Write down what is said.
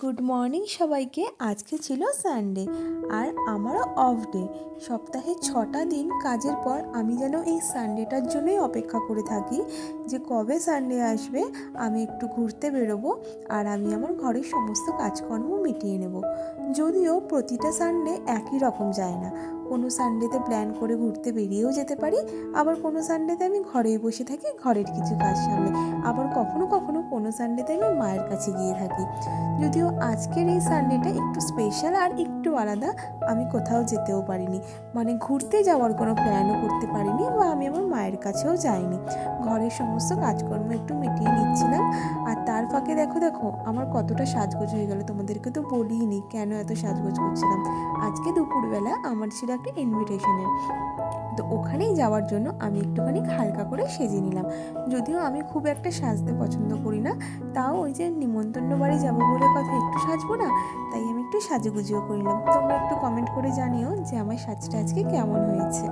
Good morning সবাইকে। আজকে ছিল সানডে আর আমারও অফ ডে। সপ্তাহে 6টা দিন কাজের পর আমি যেন এই সানডেটার জন্যই অপেক্ষা করে থাকি যে কবে সানডে আসবে, আমি একটু ঘুরতে বেরোবো আর আমি আমার ঘরের সমস্ত কাজকর্ম মিটিয়ে নেব। যদিও প্রতিটা সানডে একই রকম যায় না, কোনো সানডেতে প্ল্যান করে ঘুরতে বেরিয়েও যেতে পারি, আবার কোনো সানডেতে আমি ঘরেই বসে থাকি ঘরের কিছু কাজ সামলে, আবার কখনো কখনো কোনো সানডেতে আমি মায়ের কাছে গিয়ে থাকি। যদিও আজকের এই সানডেটা একটু স্পেশাল আর একটু আলাদা, আমি কোথাও যেতেও পারিনি, মানে ঘুরতে যাওয়ার কোনো প্ল্যানও করতে পারিনি বা আমি আমার মায়ের কাছেও যাইনি। ঘরের সমস্ত কাজকর্ম একটু মিটিয়ে নিচ্ছিলাম। আর তার ফাঁকে দেখো দেখো আমার কতটা সাজগোজ হয়ে গেল, তোমাদেরকে তো বলিনি কেন এত সাজগোজ করছিলাম। আজকে দুপুরবেলা আমার ছিল একটা ইনভিটেশনের, তো ওখানেই যাওয়ার জন্য আমি একটুখানি হালকা করে সেজে নিলাম। যদিও আমি খুব একটা সাজতে পছন্দ করি না, তাও ওই যে নিমন্ত্রণ বাড়ি যাবো বলে কথা, একটু সাজবো না, তাই আমি একটু সাজুগুজিও করলাম। তোমরা একটু কমেন্ট করে জানিও যে আমার সাজটা আজকে কেমন হয়েছে।